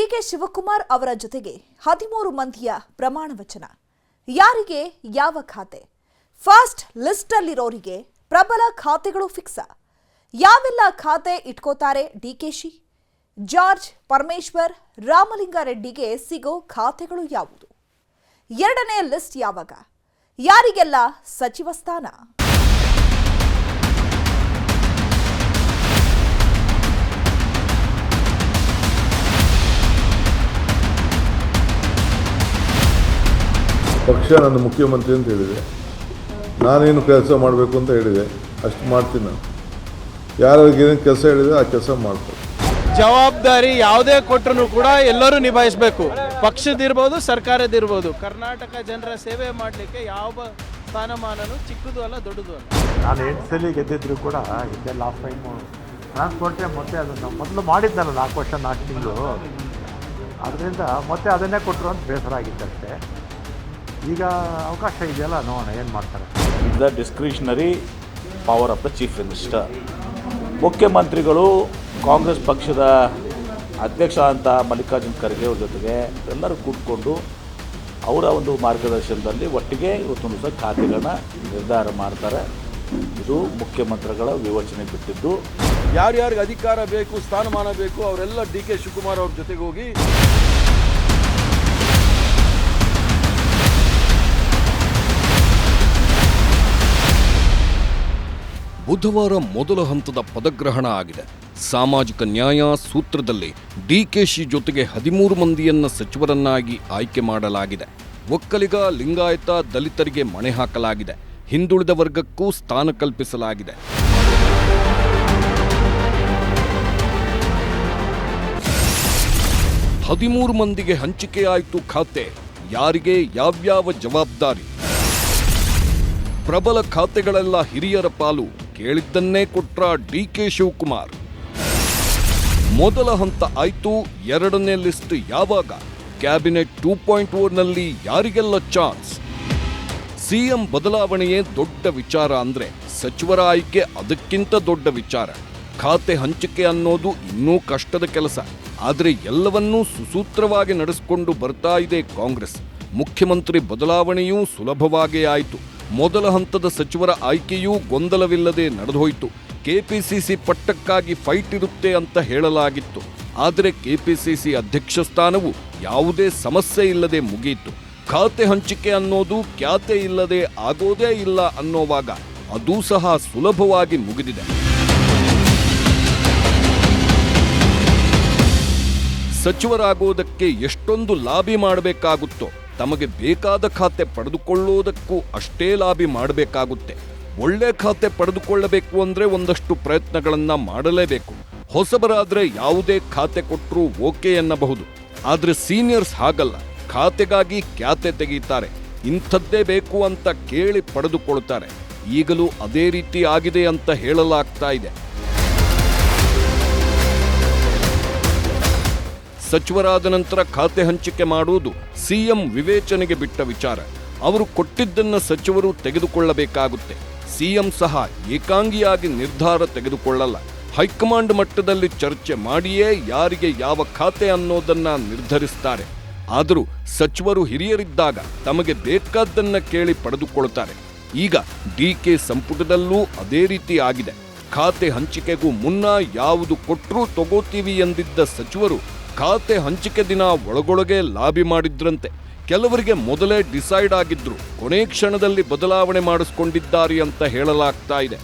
DK Shivakumar ಅವರ ಜೊತೆಗೆ 13 ಮಂದಿಯ ಪ್ರಮಾಣ ವಚನ. ಯಾರಿಗೆ ಯಾವ ಖಾತೆ? ಫಸ್ಟ್ ಲಿಸ್ಟ್ ಅಲ್ಲಿರೋರಿಗೆ ಪ್ರಬಲ ಖಾತೆಗಳು ಫಿಕ್ಸ್. ಯಾವೆಲ್ಲ ಖಾತೆ ಇಟ್ಕೋತಾರೆ ಡಿಕೆಶಿ? ಜಾರ್ಜ್, ಪರಮೇಶ್ವರ್, ರಾಮಲಿಂಗಾರೆಡ್ಡಿಗೆ ಸಿಗೋ ಖಾತೆಗಳು ಯಾವುದು? ಎರಡನೇ ಲಿಸ್ಟ್ ಯಾವಾಗ? ಯಾರಿಗೆಲ್ಲ ಸಚಿವ ಸ್ಥಾನ? ಪಕ್ಷ ನನ್ನ ಮುಖ್ಯಮಂತ್ರಿ ಅಂತ ಹೇಳಿದೆ. ನಾನೇನು ಕೆಲಸ ಮಾಡಬೇಕು ಅಂತ ಹೇಳಿದೆ, ಅಷ್ಟು ಮಾಡ್ತೀನಿ. ನಾನು ಯಾರಿಗೆ ಏನೇನು ಕೆಲಸ ಹೇಳಿದೆ ಆ ಕೆಲಸ ಮಾಡ್ತೀನಿ. ಜವಾಬ್ದಾರಿ ಯಾವುದೇ ಕೊಟ್ಟರು ಕೂಡ ಎಲ್ಲರೂ ನಿಭಾಯಿಸಬೇಕು. ಪಕ್ಷದಿರ್ಬೋದು, ಸರ್ಕಾರದಿರ್ಬೋದು. ಕರ್ನಾಟಕ ಜನರ ಸೇವೆ ಮಾಡಲಿಕ್ಕೆ ಯಾವ ಸ್ಥಾನಮಾನನೂ ಚಿಕ್ಕದು ಅಲ್ಲ, ದೊಡ್ಡದು ಅಲ್ಲ. ನಾನು 8 ಸಲ ಗೆದ್ದಿದ್ರು ಕೂಡ ಇದ್ದೆ ಲಾಸ್ಟ್ ಟೈಮು ಟ್ರಾನ್ಸ್ಪೋರ್ಟೇ ಮತ್ತೆ ಅದನ್ನು ಮೊದಲು ಮಾಡಿದ್ನಲ್ಲ 4 ವರ್ಷ 4 ತಿಂಗಳು. ಅದರಿಂದ ಮತ್ತೆ ಅದನ್ನೇ ಕೊಟ್ಟರು ಅಂತ ಬೇಸರ ಆಗಿದ್ದಷ್ಟೇ. ಈಗ ಅವಕಾಶ ಇದೆಯಲ್ಲ, ನೋಡೋಣ ಏನು ಮಾಡ್ತಾರೆ. The discretionary power of the chief minister. ಮುಖ್ಯಮಂತ್ರಿಗಳು ಕಾಂಗ್ರೆಸ್ ಪಕ್ಷದ ಅಧ್ಯಕ್ಷ ಅಂತ ಮಲ್ಲಿಕಾರ್ಜುನ್ ಖರ್ಗೆ ಅವ್ರ ಜೊತೆಗೆ ಎಲ್ಲರೂ ಕೂತ್ಕೊಂಡು ಅವರ ಒಂದು ಮಾರ್ಗದರ್ಶನದಲ್ಲಿ ಒಟ್ಟಿಗೆ ಇವತ್ತೊಂದು ದಿವಸ ಖಾತೆಗಳನ್ನ ನಿರ್ಧಾರ ಮಾಡ್ತಾರೆ. ಇದು ಮುಖ್ಯಮಂತ್ರಿಗಳ ವಿವೇಚನೆ ಬಿಟ್ಟಿದ್ದು. ಯಾರ್ಯಾರಿಗೆ ಅಧಿಕಾರ ಬೇಕು, ಸ್ಥಾನಮಾನ ಬೇಕು, ಅವರೆಲ್ಲ ಡಿಕೆ ಶಿವಕುಮಾರ್ ಅವ್ರ ಜೊತೆಗೆ ಹೋಗಿ ಬುಧವಾರ ಮೊದಲ ಹಂತದ ಪದಗ್ರಹಣ ಆಗಿದೆ. ಸಾಮಾಜಿಕ ನ್ಯಾಯ ಸೂತ್ರದಲ್ಲಿ ಡಿಕೆಶಿ ಜೊತೆಗೆ 13 ಮಂದಿಯನ್ನ ಸಚಿವರನ್ನಾಗಿ ಆಯ್ಕೆ ಮಾಡಲಾಗಿದೆ. ಒಕ್ಕಲಿಗ, ಲಿಂಗಾಯತ, ದಲಿತರಿಗೆ ಮಣೆ ಹಾಕಲಾಗಿದೆ. ಹಿಂದುಳಿದ ವರ್ಗಕ್ಕೂ ಸ್ಥಾನ ಕಲ್ಪಿಸಲಾಗಿದೆ. ಹದಿಮೂರು ಮಂದಿಗೆ ಹಂಚಿಕೆಯಾಯಿತು ಖಾತೆ. ಯಾರಿಗೆ ಯಾವ್ಯಾವ ಜವಾಬ್ದಾರಿ? ಪ್ರಬಲ ಖಾತೆಗಳೆಲ್ಲ ಹಿರಿಯರ ಪಾಲು. ಕೇಳಿದ್ದನ್ನೇ ಕೊಟ್ರ ಡಿಕೆ ಶಿವಕುಮಾರ್. ಮೊದಲ ಹಂತ ಆಯ್ತು. ಎರಡನೇ ಲಿಸ್ಟ್ ಯಾವಾಗ? ಕ್ಯಾಬಿನೆಟ್ 2.0ನಲ್ಲಿ ಯಾರಿಗೆಲ್ಲ ಚಾನ್ಸ್? ಸಿಎಂ ಬದಲಾವಣೆಯೇ ದೊಡ್ಡ ವಿಚಾರ ಅಂದ್ರೆ ಸಚಿವರ ಆಯ್ಕೆ ಅದಕ್ಕಿಂತ ದೊಡ್ಡ ವಿಚಾರ. ಖಾತೆ ಹಂಚಿಕೆ ಅನ್ನೋದು ಇನ್ನೂ ಕಷ್ಟದ ಕೆಲಸ. ಆದರೆ ಎಲ್ಲವನ್ನೂ ಸುಸೂತ್ರವಾಗಿ ನಡೆಸಿಕೊಂಡು ಬರ್ತಾ ಇದೆ ಕಾಂಗ್ರೆಸ್. ಮುಖ್ಯಮಂತ್ರಿ ಬದಲಾವಣೆಯೂ ಸುಲಭವಾಗೇ ಆಯಿತು. ಮೊದಲ ಹಂತದ ಸಚಿವರ ಆಯ್ಕೆಯೂ ಗೊಂದಲವಿಲ್ಲದೆ ನಡೆದೋಯ್ತು. ಕೆಪಿಸಿಸಿ ಪಟ್ಟಕ್ಕಾಗಿ ಫೈಟ್ ಇರುತ್ತೆ ಅಂತ ಹೇಳಲಾಗಿತ್ತು. ಆದರೆ ಕೆಪಿಸಿಸಿ ಅಧ್ಯಕ್ಷ ಸ್ಥಾನವು ಯಾವುದೇ ಸಮಸ್ಯೆ ಇಲ್ಲದೆ ಮುಗಿಯಿತು. ಖಾತೆ ಹಂಚಿಕೆ ಅನ್ನೋದು ಖ್ಯಾತೆ ಇಲ್ಲದೆ ಆಗೋದೇ ಇಲ್ಲ ಅನ್ನೋವಾಗ ಅದೂ ಸಹ ಸುಲಭವಾಗಿ ಮುಗಿದಿದೆ. ಸಚಿವರಾಗೋದಕ್ಕೆ ಎಷ್ಟೊಂದು ಲಾಬಿ ಮಾಡಬೇಕಾಗುತ್ತೋ ತಮಗೆ ಬೇಕಾದ ಖಾತೆ ಪಡೆದುಕೊಳ್ಳುವುದಕ್ಕೂ ಅಷ್ಟೇ ಲಾಬಿ ಮಾಡಬೇಕಾಗುತ್ತೆ. ಒಳ್ಳೆ ಖಾತೆ ಪಡೆದುಕೊಳ್ಳಬೇಕು ಅಂದ್ರೆ ಒಂದಷ್ಟು ಪ್ರಯತ್ನಗಳನ್ನ ಮಾಡಲೇಬೇಕು. ಹೊಸಬರಾದ್ರೆ ಯಾವುದೇ ಖಾತೆ ಕೊಟ್ಟರೂ ಓಕೆ ಎನ್ನಬಹುದು. ಆದ್ರೆ ಸೀನಿಯರ್ಸ್ ಹಾಗಲ್ಲ. ಖಾತೆಗಾಗಿ ಖ್ಯಾತೆ ತೆಗೀತಾರೆ. ಇಂಥದ್ದೇ ಬೇಕು ಅಂತ ಕೇಳಿ ಪಡೆದುಕೊಳ್ತಾರೆ. ಈಗಲೂ ಅದೇ ರೀತಿ ಆಗಿದೆ ಅಂತ ಹೇಳಲಾಗ್ತಾ ಇದೆ. ಸಚಿವರಾದ ನಂತರ ಖಾತೆ ಹಂಚಿಕೆ ಮಾಡುವುದು ಸಿಎಂ ವಿವೇಚನೆಗೆ ಬಿಟ್ಟ ವಿಚಾರ. ಅವರು ಕೊಟ್ಟಿದ್ದನ್ನ ಸಚಿವರು ತೆಗೆದುಕೊಳ್ಳಬೇಕಾಗುತ್ತೆ. ಸಿಎಂ ಸಹ ಏಕಾಂಗಿಯಾಗಿ ನಿರ್ಧಾರ ತೆಗೆದುಕೊಳ್ಳಲ್ಲ. ಹೈಕಮಾಂಡ್ ಮಟ್ಟದಲ್ಲಿ ಚರ್ಚೆ ಮಾಡಿಯೇ ಯಾರಿಗೆ ಯಾವ ಖಾತೆ ಅನ್ನೋದನ್ನ ನಿರ್ಧರಿಸ್ತಾರೆ. ಆದರೂ ಸಚಿವರು ಹಿರಿಯರಿದ್ದಾಗ ತಮಗೆ ಬೇಕಾದ್ದನ್ನ ಕೇಳಿ ಪಡೆದುಕೊಳ್ತಾರೆ. ಈಗ ಡಿಕೆ ಸಂಪುಟದಲ್ಲೂ ಅದೇ ರೀತಿ ಆಗಿದೆ. ಖಾತೆ ಹಂಚಿಕೆಗೂ ಮುನ್ನ ಯಾವುದು ಕೊಟ್ಟರೂ ತಗೋತೀವಿ ಎಂದಿದ್ದ ಸಚಿವರು ಖಾತೆ ಹಂಚಿಕೆ ದಿನ ಒಳಗೊಳಗೆ ಲಾಬಿ ಮಾಡಿದ್ರಂತೆ. ಕೆಲವರಿಗೆ ಮೊದಲೇ ಡಿಸೈಡ್ ಆಗಿದ್ರು. ಕೊನೆ ಕ್ಷಣದಲ್ಲಿ ಬದಲಾವಣೆ ಮಾಡಿಸ್ಕೊಂಡಿದ್ದಾರೆ ಅಂತ ಹೇಳಲಾಗ್ತಾ ಇದೆ.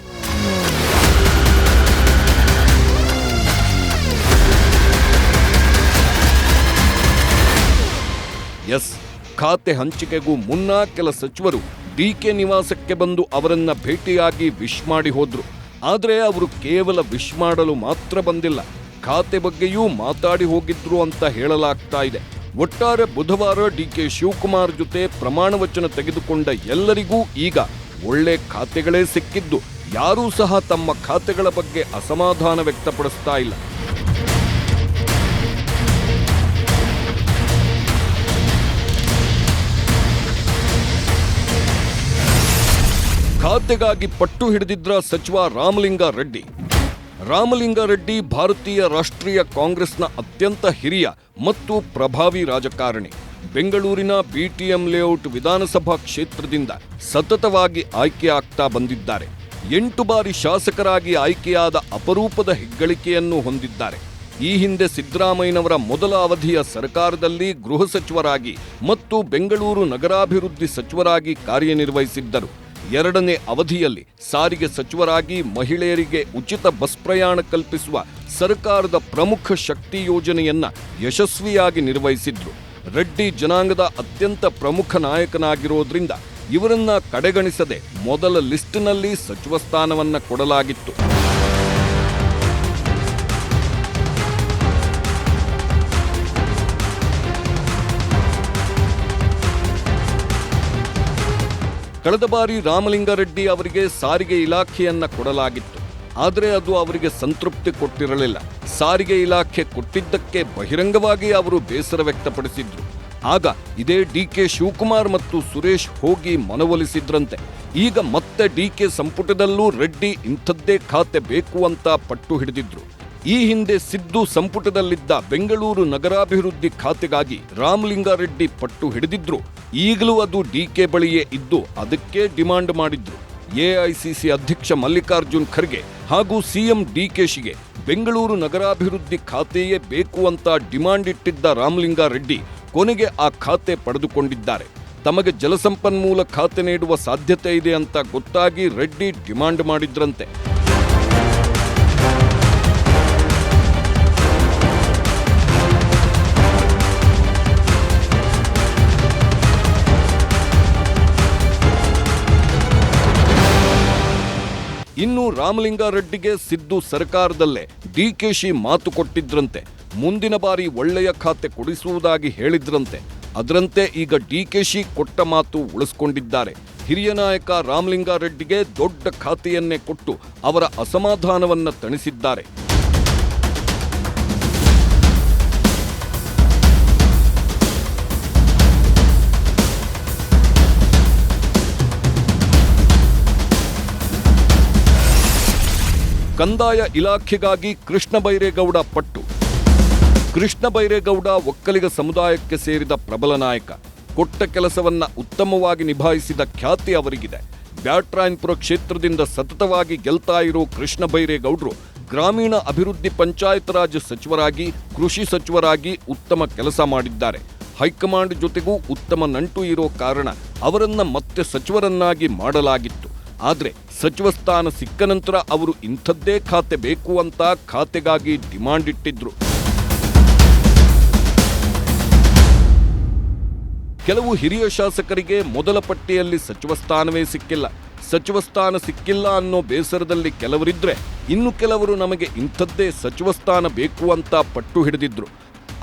ಖಾತೆ ಹಂಚಿಕೆಗೂ ಮುನ್ನ ಕೆಲ ಸಚಿವರು ಡಿಕೆ ನಿವಾಸಕ್ಕೆ ಬಂದು ಅವರನ್ನ ಭೇಟಿಯಾಗಿ ವಿಶ್ ಮಾಡಿ ಹೋದ್ರು. ಆದರೆ ಅವರು ಕೇವಲ ವಿಶ್ ಮಾಡಲು ಮಾತ್ರ ಬಂದಿಲ್ಲ, ಖಾತೆ ಬಗ್ಗೆಯೂ ಮಾತಾಡಿ ಹೋಗಿದ್ರು ಅಂತ ಹೇಳಲಾಗ್ತಾ ಇದೆ. ಒಟ್ಟಾರೆ ಬುಧವಾರ ಡಿಕೆ ಶಿವಕುಮಾರ್ ಜೊತೆ ಪ್ರಮಾಣ ವಚನ ತೆಗೆದುಕೊಂಡ ಎಲ್ಲರಿಗೂ ಈಗ ಒಳ್ಳೆ ಖಾತೆಗಳೇ ಸಿಕ್ಕಿದ್ದು ಯಾರೂ ಸಹ ತಮ್ಮ ಖಾತೆಗಳ ಬಗ್ಗೆ ಅಸಮಾಧಾನ ವ್ಯಕ್ತಪಡಿಸ್ತಾ ಇಲ್ಲ. ಖಾತೆಗಾಗಿ ಪಟ್ಟು ಹಿಡಿದಿದ್ರ ಸಚಿವ ರಾಮಲಿಂಗಾರೆಡ್ಡಿ. ರಾಮಲಿಂಗಾರೆಡ್ಡಿ ಭಾರತೀಯ ರಾಷ್ಟ್ರೀಯ ಕಾಂಗ್ರೆಸ್ನ ಅತ್ಯಂತ ಹಿರಿಯ ಮತ್ತು ಪ್ರಭಾವಿ ರಾಜಕಾರಣಿ. ಬೆಂಗಳೂರಿನ ಬಿಟಿಎಂ ಲೇಔಟ್ ವಿಧಾನಸಭಾ ಕ್ಷೇತ್ರದಿಂದ ಸತತವಾಗಿ ಆಯ್ಕೆಯಾಗ್ತಾ ಬಂದಿದ್ದಾರೆ. 8 ಬಾರಿ ಶಾಸಕರಾಗಿ ಆಯ್ಕೆಯಾದ ಅಪರೂಪದ ಹೆಗ್ಗಳಿಕೆಯನ್ನು ಹೊಂದಿದ್ದಾರೆ. ಈ ಹಿಂದೆ ಸಿದ್ದರಾಮಯ್ಯನವರ ಮೊದಲ ಅವಧಿಯ ಸರ್ಕಾರದಲ್ಲಿ ಗೃಹ ಸಚಿವರಾಗಿ ಮತ್ತು ಬೆಂಗಳೂರು ನಗರಾಭಿವೃದ್ಧಿ ಸಚಿವರಾಗಿ ಕಾರ್ಯನಿರ್ವಹಿಸಿದ್ದರು. 2ನೇ ಅವಧಿಯಲ್ಲಿ ಸಾರಿಗೆ ಸಚಿವರಾಗಿ ಮಹಿಳೆಯರಿಗೆ ಉಚಿತ ಬಸ್ ಪ್ರಯಾಣ ಕಲ್ಪಿಸುವ ಸರ್ಕಾರದ ಪ್ರಮುಖ ಶಕ್ತಿ ಯೋಜನೆಯನ್ನ ಯಶಸ್ವಿಯಾಗಿ ನಿರ್ವಹಿಸಿದ್ರು. ರೆಡ್ಡಿ ಜನಾಂಗದ ಅತ್ಯಂತ ಪ್ರಮುಖ ನಾಯಕನಾಗಿರೋದ್ರಿಂದ ಇವರನ್ನ ಕಡೆಗಣಿಸದೆ ಮೊದಲ ಲಿಸ್ಟ್ನಲ್ಲಿ ಸಚಿವ ಸ್ಥಾನವನ್ನ ಕೊಡಲಾಗಿತ್ತು. ಕಳೆದ ಬಾರಿ ರಾಮಲಿಂಗಾರೆಡ್ಡಿ ಅವರಿಗೆ ಸಾರಿಗೆ ಇಲಾಖೆಯನ್ನ ಕೊಡಲಾಗಿತ್ತು. ಆದರೆ ಅದು ಅವರಿಗೆ ಸಂತೃಪ್ತಿ ಕೊಟ್ಟಿರಲಿಲ್ಲ. ಸಾರಿಗೆ ಇಲಾಖೆ ಕೊಟ್ಟಿದ್ದಕ್ಕೆ ಬಹಿರಂಗವಾಗಿ ಅವರು ಬೇಸರ ವ್ಯಕ್ತಪಡಿಸಿದ್ರು. ಆಗ ಇದೇ ಡಿಕೆ ಶಿವಕುಮಾರ್ ಮತ್ತು ಸುರೇಶ್ ಹೋಗಿ ಮನವೊಲಿಸಿದ್ರಂತೆ. ಈಗ ಮತ್ತೆ ಡಿಕೆ ಸಂಪುಟದಲ್ಲೂ ರೆಡ್ಡಿ ಇಂಥದ್ದೇ ಖಾತೆ ಬೇಕು ಅಂತ ಪಟ್ಟು ಹಿಡಿದಿದ್ರು. ಈ ಹಿಂದೆ ಸಿದ್ದು ಸಂಪುಟದಲ್ಲಿದ್ದ ಬೆಂಗಳೂರು ನಗರಾಭಿವೃದ್ಧಿ ಖಾತೆಗಾಗಿ ರಾಮಲಿಂಗಾರೆಡ್ಡಿ ಪಟ್ಟು ಹಿಡಿದಿದ್ರು. ಈಗಲೂ ಅದು ಡಿಕೆ ಬಳಿಯೇ ಇದ್ದು ಅದಕ್ಕೆ ಡಿಮಾಂಡ್ ಮಾಡಿದ್ರು. ಎಐಸಿಸಿ ಅಧ್ಯಕ್ಷ ಮಲ್ಲಿಕಾರ್ಜುನ್ ಖರ್ಗೆ ಹಾಗೂ ಸಿಎಂ ಡಿಕೆಶಿಗೆ ಬೆಂಗಳೂರು ನಗರಾಭಿವೃದ್ಧಿ ಖಾತೆಯೇ ಬೇಕು ಅಂತ ಡಿಮಾಂಡ್ ಇಟ್ಟಿದ್ದ ರಾಮಲಿಂಗಾರೆಡ್ಡಿ ಕೊನೆಗೆ ಆ ಖಾತೆ ಪಡೆದುಕೊಂಡಿದ್ದಾರೆ. ತಮಗೆ ಜಲಸಂಪನ್ಮೂಲ ಖಾತೆ ನೀಡುವ ಸಾಧ್ಯತೆ ಇದೆ ಅಂತ ಗೊತ್ತಾಗಿ ರೆಡ್ಡಿ ಡಿಮಾಂಡ್ ಮಾಡಿದ್ರಂತೆ. ಇನ್ನು ರಾಮಲಿಂಗಾರೆಡ್ಡಿಗೆ ಸಿದ್ದು ಸರ್ಕಾರದಲ್ಲೇ ಡಿಕೆಶಿ ಮಾತು ಕೊಟ್ಟಿದ್ರಂತೆ. ಮುಂದಿನ ಬಾರಿ ಒಳ್ಳೆಯ ಖಾತೆ ಕೊಡಿಸುವುದಾಗಿ ಹೇಳಿದ್ರಂತೆ. ಅದರಂತೆ ಈಗ ಡಿಕೆಶಿ ಕೊಟ್ಟ ಮಾತು ಉಳಿಸಿಕೊಂಡಿದ್ದಾರೆ. ಹಿರಿಯ ನಾಯಕ ರಾಮಲಿಂಗಾರೆಡ್ಡಿಗೆ ದೊಡ್ಡ ಖಾತೆಯನ್ನೇ ಕೊಟ್ಟು ಅವರ ಅಸಮಾಧಾನವನ್ನ ತಣಿಸಿದ್ದಾರೆ. ಕಂದಾಯ ಇಲಾಖೆಗಾಗಿ ಕೃಷ್ಣ ಬೈರೇಗೌಡ ಪಟ್ಟು. ಕೃಷ್ಣ ಬೈರೇಗೌಡ ಒಕ್ಕಲಿಗ ಸಮುದಾಯಕ್ಕೆ ಸೇರಿದ ಪ್ರಬಲ ನಾಯಕ. ಕೊಟ್ಟ ಕೆಲಸವನ್ನ ಉತ್ತಮವಾಗಿ ನಿಭಾಯಿಸಿದ ಖ್ಯಾತಿ ಅವರಿಗಿದೆ. ಬ್ಯಾಟ್ರಾಯನ್ಪುರ ಕ್ಷೇತ್ರದಿಂದ ಸತತವಾಗಿ ಗೆಲ್ತಾ ಇರೋ ಕೃಷ್ಣ ಬೈರೇಗೌಡರು ಗ್ರಾಮೀಣ ಅಭಿವೃದ್ಧಿ ಪಂಚಾಯತ್ ರಾಜ್ ಸಚಿವರಾಗಿ, ಕೃಷಿ ಸಚಿವರಾಗಿ ಉತ್ತಮ ಕೆಲಸ ಮಾಡಿದ್ದಾರೆ. ಹೈಕಮಾಂಡ್ ಜೊತೆಗೂ ಉತ್ತಮ ನಂಟು ಇರೋ ಕಾರಣ ಅವರನ್ನ ಮತ್ತೆ ಸಚಿವರನ್ನಾಗಿ ಮಾಡಲಾಗಿತ್ತು. ಆದರೆ ಸಚಿವ ಸ್ಥಾನ ಸಿಕ್ಕ ನಂತರ ಅವರು ಇಂಥದ್ದೇ ಖಾತೆ ಬೇಕು ಅಂತ ಖಾತೆಗಾಗಿ ಡಿಮಾಂಡ್ ಇಟ್ಟಿದ್ರು. ಕೆಲವು ಹಿರಿಯ ಶಾಸಕರಿಗೆ ಮೊದಲ ಪಟ್ಟಿಯಲ್ಲಿ ಸಚಿವ ಸ್ಥಾನವೇ ಸಿಕ್ಕಿಲ್ಲ. ಸಚಿವ ಸ್ಥಾನ ಸಿಕ್ಕಿಲ್ಲ ಅನ್ನೋ ಬೇಸರದಲ್ಲಿ ಕೆಲವರಿದ್ರೆ, ಇನ್ನು ಕೆಲವರು ನಮಗೆ ಇಂಥದ್ದೇ ಸಚಿವ ಸ್ಥಾನ ಬೇಕು ಅಂತ ಪಟ್ಟು ಹಿಡಿದಿದ್ರು.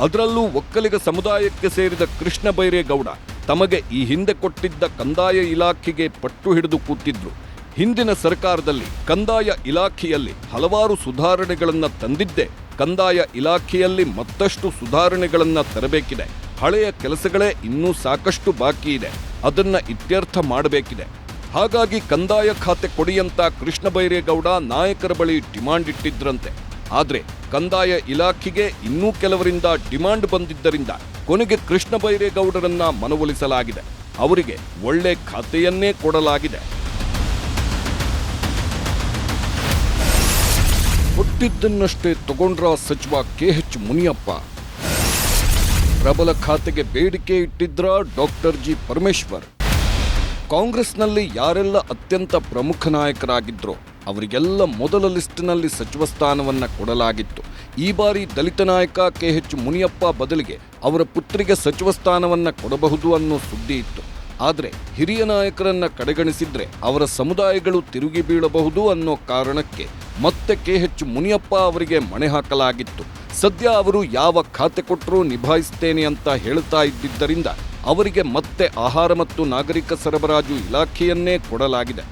ಅದರಲ್ಲೂ ಒಕ್ಕಲಿಗ ಸಮುದಾಯಕ್ಕೆ ಸೇರಿದ ಕೃಷ್ಣ ಬೈರೇಗೌಡ ತಮಗೆ ಈ ಹಿಂದೆ ಕೊಟ್ಟಿದ್ದ ಕಂದಾಯ ಇಲಾಖೆಗೆ ಪಟ್ಟು ಹಿಡಿದು ಕೂತಿದ್ರು. ಹಿಂದಿನ ಸರ್ಕಾರದಲ್ಲಿ ಕಂದಾಯ ಇಲಾಖೆಯಲ್ಲಿ ಹಲವಾರು ಸುಧಾರಣೆಗಳನ್ನು ತಂದಿದ್ದೆ. ಕಂದಾಯ ಇಲಾಖೆಯಲ್ಲಿ ಮತ್ತಷ್ಟು ಸುಧಾರಣೆಗಳನ್ನು ತರಬೇಕಿದೆ. ಹಳೆಯ ಕೆಲಸಗಳೇ ಇನ್ನೂ ಸಾಕಷ್ಟು ಬಾಕಿ ಇದೆ. ಅದನ್ನ ಇತ್ಯರ್ಥ ಮಾಡಬೇಕಿದೆ. ಹಾಗಾಗಿ ಕಂದಾಯ ಖಾತೆ ಕೊಡಿಯಂತ ಕೃಷ್ಣ ಬೈರೇಗೌಡ ನಾಯಕರ ಬಳಿ ಡಿಮಾಂಡ್ ಇಟ್ಟಿದ್ರಂತೆ. ಆದ್ರೆ ಕಂದಾಯ ಇಲಾಖೆಗೆ ಇನ್ನೂ ಕೆಲವರಿಂದ ಡಿಮಾಂಡ್ ಬಂದಿದ್ದರಿಂದ ಕೊನೆಗೆ ಕೃಷ್ಣ ಬೈರೇಗೌಡರನ್ನ ಮನವೊಲಿಸಲಾಗಿದೆ. ಅವರಿಗೆ ಒಳ್ಳೆ ಖಾತೆಯನ್ನೇ ಕೊಡಲಾಗಿದೆ. ಕೊಟ್ಟಿದ್ದನ್ನಷ್ಟೇ ತಗೊಂಡ್ರ ಸಚಿವ ಕೆಎಚ್ ಮುನಿಯಪ್ಪ. ಪ್ರಬಲ ಖಾತೆಗೆ ಬೇಡಿಕೆ ಇಟ್ಟಿದ್ರ ಡಾಕ್ಟರ್ ಜಿ ಪರಮೇಶ್ವರ್. ಕಾಂಗ್ರೆಸ್ನಲ್ಲಿ ಯಾರೆಲ್ಲ ಅತ್ಯಂತ ಪ್ರಮುಖ ನಾಯಕರಾಗಿದ್ರೋ ಅವರಿಗೆಲ್ಲ ಮೊದಲ ಲಿಸ್ಟ್ನಲ್ಲಿ ಸಚಿವ ಸ್ಥಾನವನ್ನ ಕೊಡಲಾಗಿತ್ತು. ಈ ಬಾರಿ ದಲಿತ ನಾಯಕ ಕೆಎಚ್ ಮುನಿಯಪ್ಪ ಬದಲಿಗೆ ಅವರ ಪುತ್ರಿಗೆ ಸಚಿವ ಸ್ಥಾನವನ್ನ ಕೊಡಬಹುದು ಅನ್ನೋ ಸುದ್ದಿ ಇತ್ತು. ಆದರೆ ಹಿರಿಯ ನಾಯಕರನ್ನ ಕಡೆಗಣಿಸಿದ್ರೆ ಅವರ ಸಮುದಾಯಗಳು ತಿರುಗಿ ಬೀಳಬಹುದು ಅನ್ನೋ ಕಾರಣಕ್ಕೆ ಮತ್ತೆ ಕೆಎಚ್ ಮುನಿಯಪ್ಪ ಅವರಿಗೆ ಮಣೆ ಹಾಕಲಾಗಿತ್ತು. ಸದ್ಯ ಅವರು ಯಾವ ಖಾತೆ ಕೊಟ್ಟರೂ ನಿಭಾಯಿಸ್ತೇನೆ ಅಂತ ಹೇಳ್ತಾ ಇದ್ದಿದ್ದರಿಂದ ಅವರಿಗೆ ಮತ್ತೆ ಆಹಾರ ಮತ್ತು ನಾಗರಿಕ ಸರಬರಾಜು ಇಲಾಖೆಯನ್ನೇ ಕೊಡಲಾಗಿದೆ.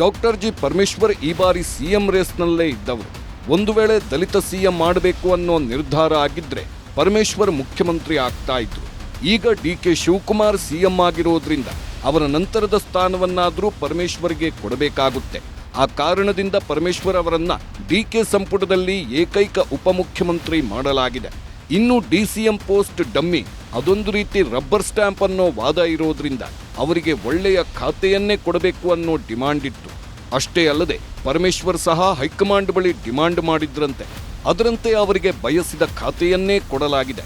ಡಾಕ್ಟರ್ ಜಿ ಪರಮೇಶ್ವರ್ ಈ ಬಾರಿ ಸಿಎಂ ರೇಸ್ನಲ್ಲೇ ಇದ್ದವರು. ಒಂದು ವೇಳೆ ದಲಿತ ಸಿಎಂ ಮಾಡಬೇಕು ಅನ್ನೋ ನಿರ್ಧಾರ ಆಗಿದ್ರೆ ಪರಮೇಶ್ವರ್ ಮುಖ್ಯಮಂತ್ರಿ ಆಗ್ತಾ ಇದ್ರು. ಈಗ ಡಿಕೆ ಶಿವಕುಮಾರ್ ಸಿಎಂ ಆಗಿರೋದ್ರಿಂದ ಅವರ ನಂತರದ ಸ್ಥಾನವನ್ನಾದರೂ ಪರಮೇಶ್ವರ್ಗೆ ಕೊಡಬೇಕಾಗುತ್ತೆ. ಆ ಕಾರಣದಿಂದ ಪರಮೇಶ್ವರ್ ಅವರನ್ನ ಡಿಕೆ ಸಂಪುಟದಲ್ಲಿ ಏಕೈಕ ಉಪಮುಖ್ಯಮಂತ್ರಿ ಮಾಡಲಾಗಿದೆ. ಇನ್ನು ಡಿಸಿಎಂ ಪೋಸ್ಟ್ ಡಮ್ಮಿ, ಅದೊಂದು ರೀತಿ ರಬ್ಬರ್ ಸ್ಟ್ಯಾಂಪ್ ಅನ್ನೋ ವಾದ ಇರೋದ್ರಿಂದ ಅವರಿಗೆ ಒಳ್ಳೆಯ ಖಾತೆಯನ್ನೇ ಕೊಡಬೇಕು ಅನ್ನೋ ಡಿಮಾಂಡ್ ಇತ್ತು. ಅಷ್ಟೇ ಅಲ್ಲದೆ ಪರಮೇಶ್ವರ್ ಸಹ ಹೈಕಮಾಂಡ್ ಬಳಿ ಡಿಮಾಂಡ್ ಮಾಡಿದ್ರಂತೆ. ಅದರಂತೆ ಅವರಿಗೆ ಬಯಸಿದ ಖಾತೆಯನ್ನೇ ಕೊಡಲಾಗಿದೆ.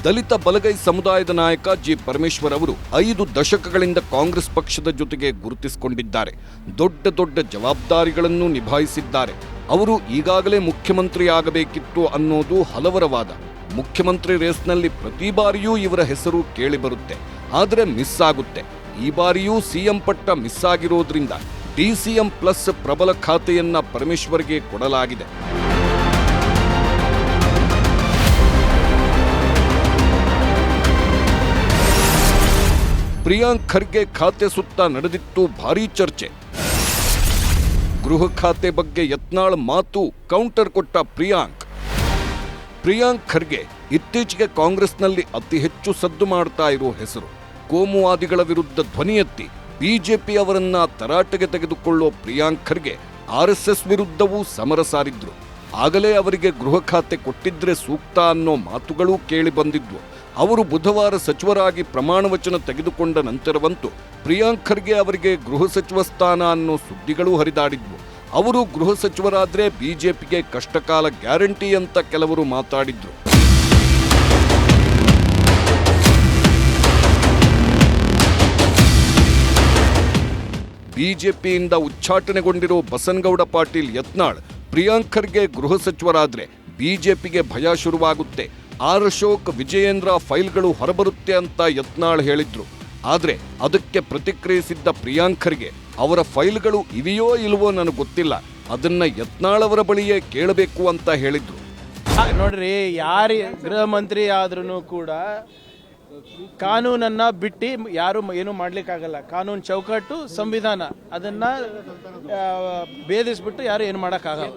ದಲಿತ ಬಲಗೈ ಸಮುದಾಯದ ನಾಯಕ ಜಿ ಪರಮೇಶ್ವರ್ ಅವರು 5 ದಶಕಗಳಿಂದ ಕಾಂಗ್ರೆಸ್ ಪಕ್ಷದ ಜೊತೆಗೆ ಗುರುತಿಸಿಕೊಂಡಿದ್ದಾರೆ. ದೊಡ್ಡ ದೊಡ್ಡ ಜವಾಬ್ದಾರಿಗಳನ್ನು ನಿಭಾಯಿಸಿದ್ದಾರೆ. ಅವರು ಈಗಾಗಲೇ ಮುಖ್ಯಮಂತ್ರಿ ಆಗಬೇಕಿತ್ತು ಅನ್ನೋದು ಹಲವರ ವಾದ. ಮುಖ್ಯಮಂತ್ರಿ ರೇಸ್ನಲ್ಲಿ ಪ್ರತಿ ಬಾರಿಯೂ ಇವರ ಹೆಸರು ಕೇಳಿಬರುತ್ತೆ, ಆದರೆ ಮಿಸ್ ಆಗುತ್ತೆ. ಈ ಬಾರಿಯೂ ಸಿಎಂ ಪಟ್ಟ ಮಿಸ್ ಆಗಿರೋದ್ರಿಂದ ಡಿಸಿಎಂ ಪ್ಲಸ್ ಪ್ರಬಲ ಖಾತೆಯನ್ನ ಪರಮೇಶ್ವರ್ಗೆ ಕೊಡಲಾಗಿದೆ. ಪ್ರಿಯಾಂಕ್ ಖರ್ಗೆ ಖಾತೆ ಸುತ್ತ ನಡೆದಿತ್ತು ಭಾರೀ ಚರ್ಚೆ. ಗೃಹ ಖಾತೆ ಬಗ್ಗೆ ಯತ್ನಾಳ್ ಮಾತು ಕೌಂಟರ್ ಕೊಟ್ಟ ಪ್ರಿಯಾಂಕ್ ಖರ್ಗೆ ಇತ್ತೀಚೆಗೆ ಕಾಂಗ್ರೆಸ್ನಲ್ಲಿ ಅತಿ ಹೆಚ್ಚು ಸದ್ದು ಮಾಡ್ತಾ ಇರೋ ಹೆಸರು. ಕೋಮುವಾದಿಗಳ ವಿರುದ್ಧ ಧ್ವನಿ ಎತ್ತಿ ಬಿಜೆಪಿ ಅವರನ್ನ ತರಾಟೆಗೆ ತೆಗೆದುಕೊಳ್ಳೋ ಪ್ರಿಯಾಂಕ್ ಖರ್ಗೆ ಆರ್ಎಸ್ಎಸ್ ವಿರುದ್ಧವೂ ಸಮರ ಸಾರಿದ್ರು. ಆಗಲೇ ಅವರಿಗೆ ಗೃಹ ಖಾತೆ ಕೊಟ್ಟಿದ್ರೆ ಸೂಕ್ತ ಅನ್ನೋ ಮಾತುಗಳೂ ಕೇಳಿ ಬಂದಿದ್ವು. ಅವರು ಬುಧವಾರ ಸಚಿವರಾಗಿ ಪ್ರಮಾಣ ವಚನ ತೆಗೆದುಕೊಂಡ ನಂತರವಂತೂ ಪ್ರಿಯಾಂಕ್ ಖರ್ಗೆ ಅವರಿಗೆ ಗೃಹ ಸಚಿವ ಸ್ಥಾನ ಅನ್ನೋ ಸುದ್ದಿಗಳೂ ಹರಿದಾಡಿದ್ವು. ಅವರು ಗೃಹ ಸಚಿವರಾದ್ರೆ ಬಿಜೆಪಿಗೆ ಕಷ್ಟಕಾಲ ಗ್ಯಾರಂಟಿ ಅಂತ ಕೆಲವರು ಮಾತಾಡಿದ್ರು. ಬಿಜೆಪಿಯಿಂದ ಉಚ್ಚಾಟನೆಗೊಂಡಿರೋ ಬಸನಗೌಡ ಪಾಟೀಲ್ ಯತ್ನಾಳ್ ಪ್ರಿಯಾಂಕ್ ಖರ್ಗೆ ಗೃಹ ಸಚಿವರಾದ್ರೆ ಬಿಜೆಪಿಗೆ ಭಯ ಶುರುವಾಗುತ್ತೆ, ಆರ್ ಅಶೋಕ್ ವಿಜಯೇಂದ್ರ ಫೈಲ್ಗಳು ಹೊರಬರುತ್ತೆ ಅಂತ ಯತ್ನಾಳ್ ಹೇಳಿದ್ರು. ಆದ್ರೆ ಅದಕ್ಕೆ ಪ್ರತಿಕ್ರಿಯಿಸಿದ್ದ ಪ್ರಿಯಾಂಕ್ ಖರ್ಗೆ ಅವರ ಫೈಲ್ಗಳು ಇವೆಯೋ ಇಲ್ವೋ ನನಗೆ ಗೊತ್ತಿಲ್ಲ, ಅದನ್ನ ಯತ್ನಾಳ್ ಅವರ ಬಳಿಯೇ ಕೇಳಬೇಕು ಅಂತ ಹೇಳಿದ್ರು. ನೋಡ್ರಿ, ಯಾರು ಗೃಹ ಮಂತ್ರಿ ಆದ್ರೂ ಕೂಡ ಕಾನೂನನ್ನ ಬಿಟ್ಟು ಯಾರು ಏನು ಮಾಡ್ಲಿಕ್ಕಾಗಲ್ಲ. ಕಾನೂನು ಚೌಕಟ್ಟು, ಸಂವಿಧಾನ ಅದನ್ನ ಭೇದಿಸ್ಬಿಟ್ಟು ಯಾರು ಏನು ಮಾಡೋಕ್ಕಾಗಲ್ಲ.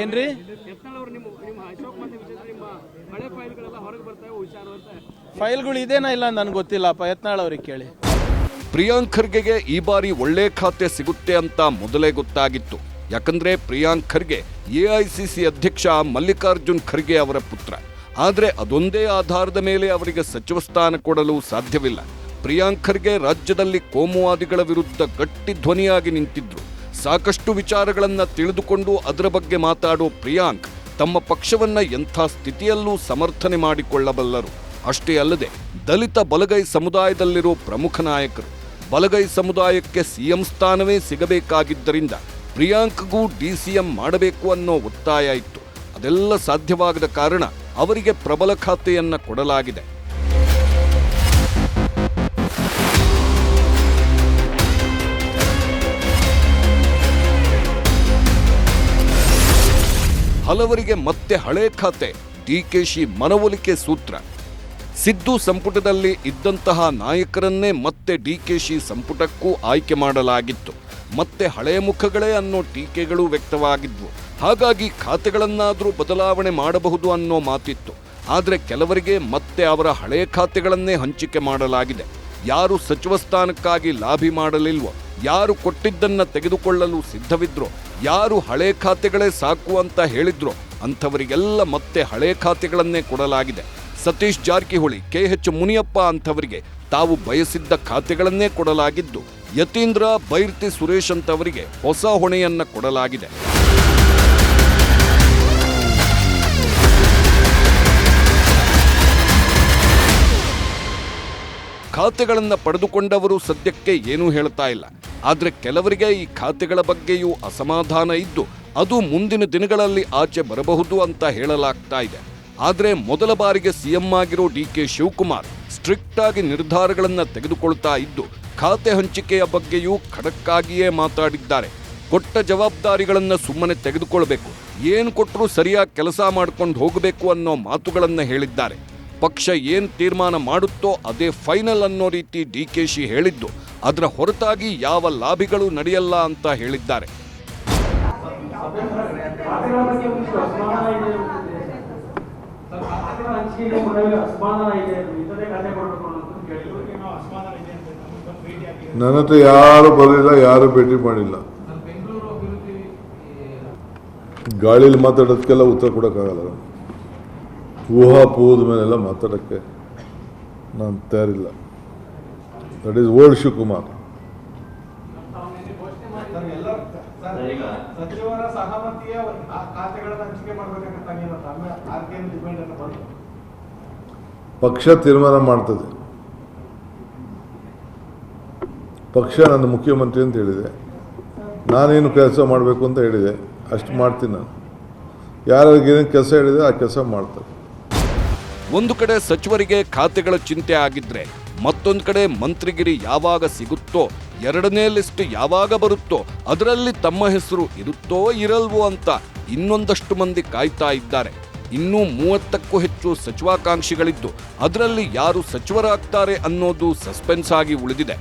ಏನ್ರಿ ಫೈಲ್ಗಳು ಇದೇನಾ ಇಲ್ಲ ನನಗೆ ಗೊತ್ತಿಲ್ಲಪ್ಪ, ಯತ್ನಾಳ್ ಅವ್ರಿಗೆ ಕೇಳಿ. ಪ್ರಿಯಾಂಕ್ ಖರ್ಗೆಗೆ ಈ ಬಾರಿ ಒಳ್ಳೆ ಖಾತೆ ಸಿಗುತ್ತೆ ಅಂತ ಮೊದಲೇ ಗೊತ್ತಾಗಿತ್ತು. ಯಾಕಂದ್ರೆ ಪ್ರಿಯಾಂಕ್ ಖರ್ಗೆ ಎಐಸಿಸಿ ಅಧ್ಯಕ್ಷ ಮಲ್ಲಿಕಾರ್ಜುನ್ ಖರ್ಗೆ ಅವರ ಪುತ್ರ. ಆದ್ರೆ ಅದೊಂದೇ ಆಧಾರದ ಮೇಲೆ ಅವರಿಗೆ ಸಚಿವ ಸ್ಥಾನ ಕೊಡಲು ಸಾಧ್ಯವಿಲ್ಲ. ಪ್ರಿಯಾಂಕ್ ಖರ್ಗೆ ರಾಜ್ಯದಲ್ಲಿ ಕೋಮುವಾದಿಗಳ ವಿರುದ್ಧ ಗಟ್ಟಿ ಧ್ವನಿಯಾಗಿ ನಿಂತಿದ್ರು. ಸಾಕಷ್ಟು ವಿಚಾರಗಳನ್ನ ತಿಳಿದುಕೊಂಡು ಅದರ ಬಗ್ಗೆ ಮಾತಾಡೋ ಪ್ರಿಯಾಂಕ್ ತಮ್ಮ ಪಕ್ಷವನ್ನ ಎಂಥ ಸ್ಥಿತಿಯಲ್ಲೂ ಸಮರ್ಥನೆ ಮಾಡಿಕೊಳ್ಳಬಲ್ಲರು. ಅಷ್ಟೇ ಅಲ್ಲದೆ ದಲಿತ ಬಲಗೈ ಸಮುದಾಯದಲ್ಲಿರೋ ಪ್ರಮುಖ ನಾಯಕರು. ಬಲಗೈ ಸಮುದಾಯಕ್ಕೆ ಸಿಎಂ ಸ್ಥಾನವೇ ಸಿಗಬೇಕಾಗಿದ್ದರಿಂದ ಪ್ರಿಯಾಂಕ್ಗೂ ಡಿಸಿಎಂ ಮಾಡಬೇಕು ಅನ್ನೋ ಒತ್ತಾಯ ಇತ್ತು. ಅದೆಲ್ಲ ಸಾಧ್ಯವಾಗದ ಕಾರಣ ಅವರಿಗೆ ಪ್ರಬಲ ಖಾತೆಯನ್ನ ಕೊಡಲಾಗಿದೆ. ಹಲವರಿಗೆ ಮತ್ತೆ ಹಳೆ ಖಾತೆ. ಡಿಕೆಶಿ ಮನವೊಲಿಕೆ ಸೂತ್ರ. ಸಿದ್ದು ಸಂಪುಟದಲ್ಲಿ ಇದ್ದಂತಹ ನಾಯಕರನ್ನೇ ಮತ್ತೆ ಡಿಕೆಶಿ ಸಂಪುಟಕ್ಕೂ ಆಯ್ಕೆ ಮಾಡಲಾಗಿತ್ತು. ಮತ್ತೆ ಹಳೆಯ ಮುಖಗಳೇ ಅನ್ನೋ ಟೀಕೆಗಳು ವ್ಯಕ್ತವಾಗಿದ್ವು. ಹಾಗಾಗಿ ಖಾತೆಗಳನ್ನಾದರೂ ಬದಲಾವಣೆ ಮಾಡಬಹುದು ಅನ್ನೋ ಮಾತಿತ್ತು. ಆದರೆ ಕೆಲವರಿಗೆ ಮತ್ತೆ ಅವರ ಹಳೆಯ ಖಾತೆಗಳನ್ನೇ ಹಂಚಿಕೆ ಮಾಡಲಾಗಿದೆ. ಯಾರು ಸಚಿವ ಸ್ಥಾನಕ್ಕಾಗಿ ಲಾಬಿ ಮಾಡಲಿಲ್ವೋ, ಯಾರು ಕೊಟ್ಟಿದ್ದನ್ನ ತೆಗೆದುಕೊಳ್ಳಲು ಸಿದ್ಧವಿದ್ರೋ, ಯಾರು ಹಳೆ ಖಾತೆಗಳೇ ಸಾಕು ಅಂತ ಹೇಳಿದ್ರೋ ಅಂಥವರಿಗೆಲ್ಲ ಮತ್ತೆ ಹಳೆ ಖಾತೆಗಳನ್ನೇ ಕೊಡಲಾಗಿದೆ. ಸತೀಶ್ ಜಾರಕಿಹೊಳಿ, ಕೆಎಚ್ ಮುನಿಯಪ್ಪ ಅಂಥವರಿಗೆ ತಾವು ಬಯಸಿದ್ದ ಖಾತೆಗಳನ್ನೇ ಕೊಡಲಾಗಿದ್ದು, ಯತೀಂದ್ರ, ಬೈರ್ತಿ ಸುರೇಶ್ ಅಂತವರಿಗೆ ಹೊಸ ಹೊಣೆಯನ್ನ ಕೊಡಲಾಗಿದೆ. ಖಾತೆಗಳನ್ನು ಪಡೆದುಕೊಂಡವರು ಸದ್ಯಕ್ಕೆ ಏನೂ ಹೇಳ್ತಾ ಇಲ್ಲ. ಆದರೆ ಕೆಲವರಿಗೆ ಈ ಖಾತೆಗಳ ಬಗ್ಗೆಯೂ ಅಸಮಾಧಾನ ಇದ್ದು ಅದು ಮುಂದಿನ ದಿನಗಳಲ್ಲಿ ಆಚೆ ಬರಬಹುದು ಅಂತ ಹೇಳಲಾಗ್ತಾ ಇದೆ. ಆದರೆ ಮೊದಲ ಬಾರಿಗೆ ಸಿಎಂ ಆಗಿರೋ ಡಿಕೆ ಶಿವಕುಮಾರ್ ಸ್ಟ್ರಿಕ್ಟ್ ಆಗಿ ನಿರ್ಧಾರಗಳನ್ನು ತೆಗೆದುಕೊಳ್ತಾ ಇದ್ದು ಖಾತೆ ಹಂಚಿಕೆಯ ಬಗ್ಗೆಯೂ ಖಡಕ್ಕಾಗಿಯೇ ಮಾತಾಡಿದ್ದಾರೆ. ಕೊಟ್ಟ ಜವಾಬ್ದಾರಿಗಳನ್ನು ಸುಮ್ಮನೆ ತೆಗೆದುಕೊಳ್ಬೇಕು, ಏನು ಕೊಟ್ಟರೂ ಸರಿಯಾಗಿ ಕೆಲಸ ಮಾಡ್ಕೊಂಡು ಹೋಗಬೇಕು ಅನ್ನೋ ಮಾತುಗಳನ್ನು ಹೇಳಿದ್ದಾರೆ. ಪಕ್ಷ ಏನು ತೀರ್ಮಾನ ಮಾಡುತ್ತೋ ಅದೇ ಫೈನಲ್ ಅನ್ನೋ ರೀತಿ ಡಿಕೆಶಿ ಹೇಳಿದ್ದು, ಅದರ ಹೊರತಾಗಿ ಯಾವ ಲಾಭಿಗಳು ನಡೆಯಲ್ಲ ಅಂತ ಹೇಳಿದ್ದಾರೆ. ನನ್ನ ಹತ್ರ ಯಾರು ಬರಲಿಲ್ಲ, ಯಾರು ಭೇಟಿ ಮಾಡಿಲ್ಲ. ಗಾಳಿಲಿ ಮಾತಾಡೋದಕ್ಕೆಲ್ಲ ಉತ್ತರ ಕೊಡೋಕ್ಕಾಗಲ್ಲ. ಊಹಾಪೋಹದ ಮೇಲೆಲ್ಲ ಮಾತಾಡೋಕ್ಕೆ ನಾನು ತಯಾರಿಲ್ಲ. That is old Shivakumar. ಪಕ್ಷ ತೀರ್ಮಾನ ಮಾಡ್ತದೆ. ಪಕ್ಷ ನನ್ನ ಮುಖ್ಯಮಂತ್ರಿ ಅಂತ ಹೇಳಿದೆ, ನಾನೇನು ಕೆಲಸ ಮಾಡಬೇಕು ಅಂತ ಹೇಳಿದೆ, ಅಷ್ಟು ಮಾಡ್ತೀನಿ. ನಾನು ಯಾರಿಗೆ ಏನೇನು ಕೆಲಸ ಹೇಳಿದೆ ಆ ಕೆಲಸ ಮಾಡ್ತಾರೆ. ಒಂದು ಕಡೆ ಸಚಿವರಿಗೆ ಖಾತೆಗಳ ಚಿಂತೆ ಆಗಿದ್ರೆ ಮತ್ತೊಂದು ಕಡೆ ಮಂತ್ರಿಗಿರಿ ಯಾವಾಗ ಸಿಗುತ್ತೋ, ಎರಡನೇ ಲಿಸ್ಟ್ ಯಾವಾಗ ಬರುತ್ತೋ ಅದರಲ್ಲಿ ತಮ್ಮ ಹೆಸರು ಇರುತ್ತೋ ಇರಲ್ವೋ ಅಂತ ಇನ್ನೊಂದಷ್ಟು ಮಂದಿ ಕಾಯ್ತಾ ಇದ್ದಾರೆ. ಇನ್ನೂ 30ಕ್ಕೂ ಹೆಚ್ಚು ಸಚಿವಾಕಾಂಕ್ಷಿಗಳಿದ್ದು ಅದರಲ್ಲಿ ಯಾರು ಸಚಿವರಾಗ್ತಾರೆ ಅನ್ನೋದು ಸಸ್ಪೆನ್ಸ್ ಆಗಿ ಉಳಿದಿದೆ.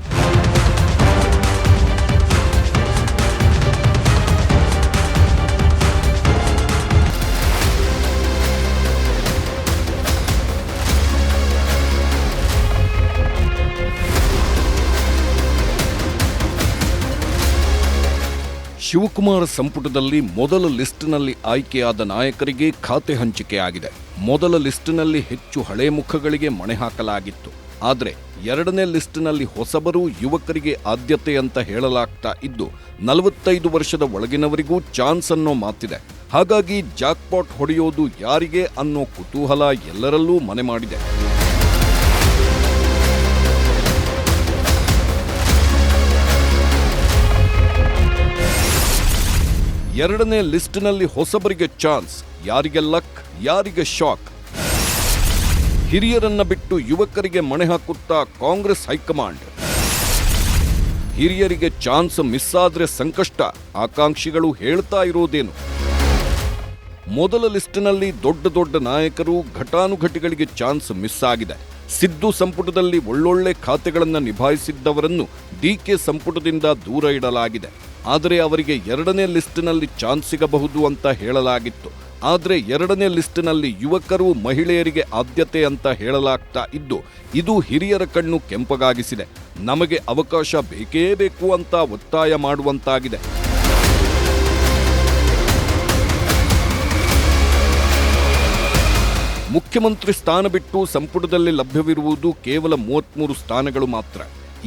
ಶಿವಕುಮಾರ ಸಂಪುಟದಲ್ಲಿ ಮೊದಲ ಲಿಸ್ಟ್ನಲ್ಲಿ ಆಯ್ಕೆಯಾದ ನಾಯಕರಿಗೆ ಖಾತೆ ಹಂಚಿಕೆಯಾಗಿದೆ. ಮೊದಲ ಲಿಸ್ಟ್ನಲ್ಲಿ ಹೆಚ್ಚು ಹಳೆ ಮುಖಗಳಿಗೆ ಮಣೆ ಹಾಕಲಾಗಿತ್ತು. ಆದರೆ ಎರಡನೇ ಲಿಸ್ಟ್ನಲ್ಲಿ ಹೊಸಬರು, ಯುವಕರಿಗೆ ಆದ್ಯತೆ ಅಂತ ಹೇಳಲಾಗ್ತಾ ಇದ್ದು 45 ವರ್ಷದ ಒಳಗಿನವರಿಗೂ ಚಾನ್ಸ್ ಅನ್ನೋ ಮಾತಿದೆ. ಹಾಗಾಗಿ ಜಾಕ್ಪಾಟ್ ಹೊಡೆಯೋದು ಯಾರಿಗೆ ಅನ್ನೋ ಕುತೂಹಲ ಎಲ್ಲರಲ್ಲೂ ಮನೆ ಮಾಡಿದೆ. ಎರಡನೇ ಲಿಸ್ಟ್ನಲ್ಲಿ ಹೊಸಬರಿಗೆ ಚಾನ್ಸ್, ಯಾರಿಗೆ ಲಕ್, ಯಾರಿಗೆ ಶಾಕ್. ಹಿರಿಯರನ್ನ ಬಿಟ್ಟು ಯುವಕರಿಗೆ ಮಣೆ ಹಾಕುತ್ತಾ ಕಾಂಗ್ರೆಸ್ ಹೈಕಮಾಂಡ್. ಹಿರಿಯರಿಗೆ ಚಾನ್ಸ್ ಮಿಸ್ ಆದ್ರೆ ಸಂಕಷ್ಟ, ಆಕಾಂಕ್ಷಿಗಳು ಹೇಳ್ತಾ ಇರೋದೇನು? ಮೊದಲ ಲಿಸ್ಟ್ನಲ್ಲಿ ದೊಡ್ಡ ನಾಯಕರು, ಘಟಾನುಘಟಿಗಳಿಗೆ ಚಾನ್ಸ್ ಮಿಸ್ ಆಗಿದೆ. ಸಿದ್ದು ಸಂಪುಟದಲ್ಲಿ ಒಳ್ಳೊಳ್ಳೆ ಖಾತೆಗಳನ್ನು ನಿಭಾಯಿಸಿದ್ದವರನ್ನು ಡಿಕೆ ಸಂಪುಟದಿಂದ ದೂರ ಇಡಲಾಗಿದೆ. ಆದರೆ ಅವರಿಗೆ ಎರಡನೇ ಲಿಸ್ಟ್ನಲ್ಲಿ ಚಾನ್ಸ್ ಸಿಗಬಹುದು ಅಂತ ಹೇಳಲಾಗಿತ್ತು. ಆದರೆ ಎರಡನೇ ಲಿಸ್ಟ್ನಲ್ಲಿ ಯುವಕರು, ಮಹಿಳೆಯರಿಗೆ ಆದ್ಯತೆ ಅಂತ ಹೇಳಲಾಗ್ತಾ ಇದ್ದು ಇದು ಹಿರಿಯರ ಕಣ್ಣು ಕೆಂಪಗಾಗಿಸಿದೆ. ನಮಗೆ ಅವಕಾಶ ಬೇಕೇ ಬೇಕು ಅಂತ ಒತ್ತಾಯ ಮಾಡುವಂತಾಗಿದೆ. ಮುಖ್ಯಮಂತ್ರಿ ಸ್ಥಾನ ಬಿಟ್ಟು ಸಂಪುಟದಲ್ಲಿ ಲಭ್ಯವಿರುವುದು ಕೇವಲ 33 ಸ್ಥಾನಗಳು ಮಾತ್ರ.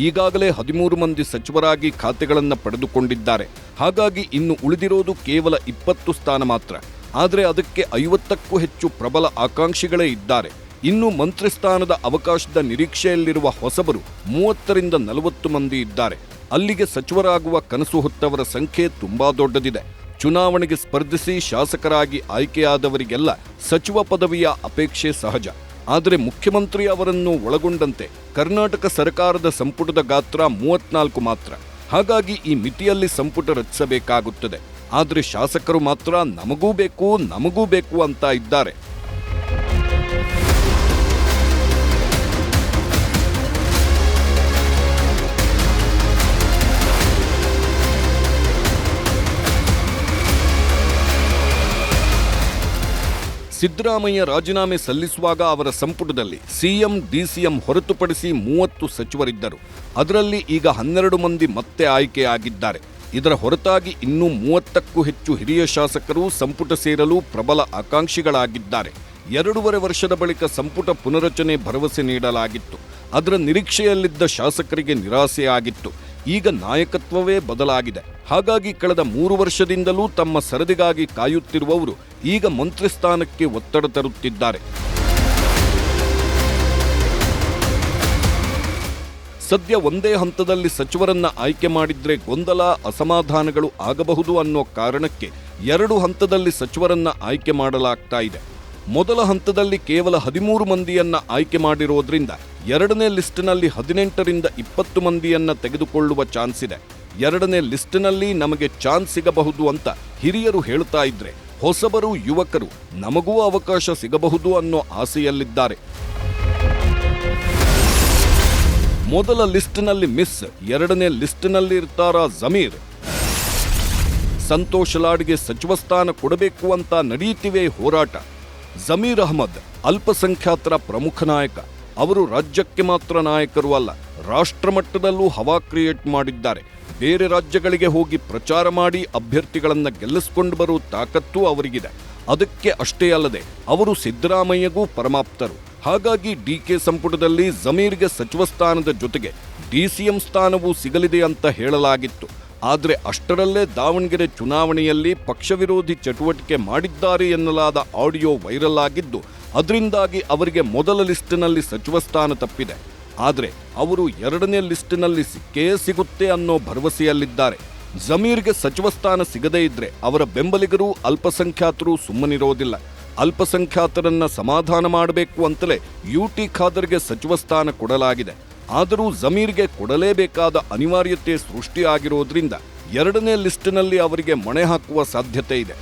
ಈಗಾಗಲೇ 13 ಮಂದಿ ಸಚಿವರಾಗಿ ಖಾತೆಗಳನ್ನು ಪಡೆದುಕೊಂಡಿದ್ದಾರೆ. ಹಾಗಾಗಿ ಇನ್ನು ಉಳಿದಿರೋದು ಕೇವಲ 20 ಸ್ಥಾನ ಮಾತ್ರ. ಆದರೆ ಅದಕ್ಕೆ 50ಕ್ಕೂ ಹೆಚ್ಚು ಪ್ರಬಲ ಆಕಾಂಕ್ಷಿಗಳೇ ಇದ್ದಾರೆ. ಇನ್ನು ಮಂತ್ರಿ ಸ್ಥಾನದ ಅವಕಾಶದ ನಿರೀಕ್ಷೆಯಲ್ಲಿರುವ ಹೊಸಬರು 30ರಿಂದ 40 ಮಂದಿ ಇದ್ದಾರೆ. ಅಲ್ಲಿಗೆ ಸಚಿವರಾಗುವ ಕನಸು ಹೊತ್ತವರ ಸಂಖ್ಯೆ ತುಂಬಾ ದೊಡ್ಡದಿದೆ. ಚುನಾವಣೆಗೆ ಸ್ಪರ್ಧಿಸಿ ಶಾಸಕರಾಗಿ ಆಯ್ಕೆಯಾದವರಿಗೆಲ್ಲ ಸಚಿವ ಪದವಿಯ ಅಪೇಕ್ಷೆ ಸಹಜ. ಆದರೆ ಮುಖ್ಯಮಂತ್ರಿ ಅವರನ್ನು ಒಳಗೊಂಡಂತೆ ಕರ್ನಾಟಕ ಸರ್ಕಾರದ ಸಂಪುಟದ ಗಾತ್ರ 34 ಮಾತ್ರ. ಹಾಗಾಗಿ ಈ ಮಿತಿಯಲ್ಲಿ ಸಂಪುಟ ರಚಿಸಬೇಕಾಗುತ್ತದೆ. ಆದರೆ ಶಾಸಕರು ಮಾತ್ರ ನಮಗೂ ಬೇಕು ಅಂತ ಇದ್ದಾರೆ. ಸಿದ್ದರಾಮಯ್ಯ ರಾಜೀನಾಮೆ ಸಲ್ಲಿಸುವಾಗ ಅವರ ಸಂಪುಟದಲ್ಲಿ ಸಿಎಂ, ಡಿಸಿಎಂ ಹೊರತುಪಡಿಸಿ 30 ಸಚಿವರಿದ್ದರು. ಅದರಲ್ಲಿ ಈಗ 12 ಮಂದಿ ಮತ್ತೆ ಆಯ್ಕೆಯಾಗಿದ್ದಾರೆ. ಇದರ ಹೊರತಾಗಿ ಇನ್ನೂ 30ಕ್ಕೂ ಹೆಚ್ಚು ಹಿರಿಯ ಶಾಸಕರು ಸಂಪುಟ ಸೇರಲು ಪ್ರಬಲ ಆಕಾಂಕ್ಷಿಗಳಾಗಿದ್ದಾರೆ. 2.5 ವರ್ಷದ ಬಳಿಕ ಸಂಪುಟ ಪುನರಚನೆ ಭರವಸೆ ನೀಡಲಾಗಿತ್ತು. ಅದರ ನಿರೀಕ್ಷೆಯಲ್ಲಿದ್ದ ಶಾಸಕರಿಗೆ ನಿರಾಸೆಯಾಗಿತ್ತು. ಈಗ ನಾಯಕತ್ವವೇ ಬದಲಾಗಿದೆ. ಹಾಗಾಗಿ ಕಳೆದ 3 ವರ್ಷದಿಂದಲೂ ತಮ್ಮ ಸರದಿಗಾಗಿ ಕಾಯುತ್ತಿರುವವರು ಈಗ ಮಂತ್ರಿ ಸ್ಥಾನಕ್ಕೆ ಒತ್ತಡ ತರುತ್ತಿದ್ದಾರೆ. ಸದ್ಯ ಒಂದೇ ಹಂತದಲ್ಲಿ ಸಚಿವರನ್ನ ಆಯ್ಕೆ ಮಾಡಿದ್ರೆ ಗೊಂದಲ, ಅಸಮಾಧಾನಗಳು ಆಗಬಹುದು ಅನ್ನೋ ಕಾರಣಕ್ಕೆ 2 ಹಂತದಲ್ಲಿ ಸಚಿವರನ್ನ ಆಯ್ಕೆ ಮಾಡಲಾಗ್ತಾ ಇದೆ. ಮೊದಲ ಹಂತದಲ್ಲಿ ಕೇವಲ 13 ಮಂದಿಯನ್ನ ಆಯ್ಕೆ ಮಾಡಿರೋದ್ರಿಂದ ಎರಡನೇ ಲಿಸ್ಟ್ನಲ್ಲಿ 18ರಿಂದ 20 ಮಂದಿಯನ್ನ ತೆಗೆದುಕೊಳ್ಳುವ ಚಾನ್ಸ್ ಇದೆ. ಎರಡನೇ ಲಿಸ್ಟ್ನಲ್ಲಿ ನಮಗೆ ಚಾನ್ಸ್ ಸಿಗಬಹುದು ಅಂತ ಹಿರಿಯರು ಹೇಳ್ತಾ ಇದ್ರೆ ಹೊಸಬರು, ಯುವಕರು ನಮಗೂ ಅವಕಾಶ ಸಿಗಬಹುದು ಅನ್ನೋ ಆಸೆಯಲ್ಲಿದ್ದಾರೆ. ಮೊದಲ ಲಿಸ್ಟ್ನಲ್ಲಿ ಮಿಸ್, ಎರಡನೇ ಲಿಸ್ಟ್ನಲ್ಲಿ ಇರ್ತಾರಾ ಜಮೀರ್? ಸಂತೋಷ್ ಲಾಡ್ಗೆ ಸಚಿವ ಸ್ಥಾನ ಕೊಡಬೇಕು ಅಂತ ನಡೆಯುತ್ತಿವೆ ಹೋರಾಟ. ಜಮೀರ್ ಅಹ್ಮದ್ ಅಲ್ಪಸಂಖ್ಯಾತರ ಪ್ರಮುಖ ನಾಯಕ. ಅವರು ರಾಜ್ಯಕ್ಕೆ ಮಾತ್ರ ನಾಯಕರು ಅಲ್ಲ, ರಾಷ್ಟ್ರಮಟ್ಟದಲ್ಲೂ ಹವಾ ಕ್ರಿಯೇಟ್ ಮಾಡಿದ್ದಾರೆ. ಬೇರೆ ರಾಜ್ಯಗಳಿಗೆ ಹೋಗಿ ಪ್ರಚಾರ ಮಾಡಿ ಅಭ್ಯರ್ಥಿಗಳನ್ನು ಗೆಲ್ಲಿಸಿಕೊಂಡು ಬರೋ ತಾಕತ್ತು ಅವರಿಗಿದೆ. ಅದಕ್ಕೆ ಅಷ್ಟೇ ಅಲ್ಲದೆ ಅವರು ಸಿದ್ದರಾಮಯ್ಯಗೂ ಪರಮಾಪ್ತರು. ಹಾಗಾಗಿ ಡಿಕೆ ಸಂಪುಟದಲ್ಲಿ ಜಮೀರ್ಗೆ ಸಚಿವ ಸ್ಥಾನದ ಜೊತೆಗೆ ಡಿಸಿಎಂ ಸ್ಥಾನವೂ ಸಿಗಲಿದೆ ಅಂತ ಹೇಳಲಾಗಿತ್ತು. ಆದರೆ ಅಷ್ಟರಲ್ಲೇ ದಾವಣಗೆರೆ ಚುನಾವಣೆಯಲ್ಲಿ ಪಕ್ಷ ವಿರೋಧಿ ಚಟುವಟಿಕೆ ಮಾಡಿದ್ದಾರೆ ಎನ್ನಲಾದ ಆಡಿಯೋ ವೈರಲ್ ಆಗಿದ್ದು, ಅದರಿಂದಾಗಿ ಅವರಿಗೆ ಮೊದಲ ಲಿಸ್ಟಿನಲ್ಲಿ ಸಚಿವ ಸ್ಥಾನ ತಪ್ಪಿದೆ. ಆದರೆ ಅವರು ಎರಡನೇ ಲಿಸ್ಟಿನಲ್ಲಿ ಸಿಕ್ಕೇ ಸಿಗುತ್ತೆ ಅನ್ನೋ ಭರವಸೆಯಲ್ಲಿದ್ದಾರೆ. ಜಮೀರ್ಗೆ ಸಚಿವ ಸ್ಥಾನ ಸಿಗದೇ ಇದ್ರೆ ಅವರ ಬೆಂಬಲಿಗರು ಅಲ್ಪಸಂಖ್ಯಾತರು ಸುಮ್ಮನಿರೋದಿಲ್ಲ. ಅಲ್ಪಸಂಖ್ಯಾತರನ್ನ ಸಮಾಧಾನ ಮಾಡಬೇಕು ಅಂತಲೇ ಯುಟಿ ಖಾದರ್ಗೆ ಸಚಿವ ಸ್ಥಾನ ಕೊಡಲಾಗಿದೆ. ಆದರೂ ಜಮೀರ್ಗೆ ಕೊಡಲೇಬೇಕಾದ ಅನಿವಾರ್ಯತೆ ಸೃಷ್ಟಿಯಾಗಿರೋದ್ರಿಂದ ಎರಡನೇ ಲಿಸ್ಟಿನಲ್ಲಿ ಅವರಿಗೆ ಮಣೆ ಹಾಕುವ ಸಾಧ್ಯತೆ ಇದೆ.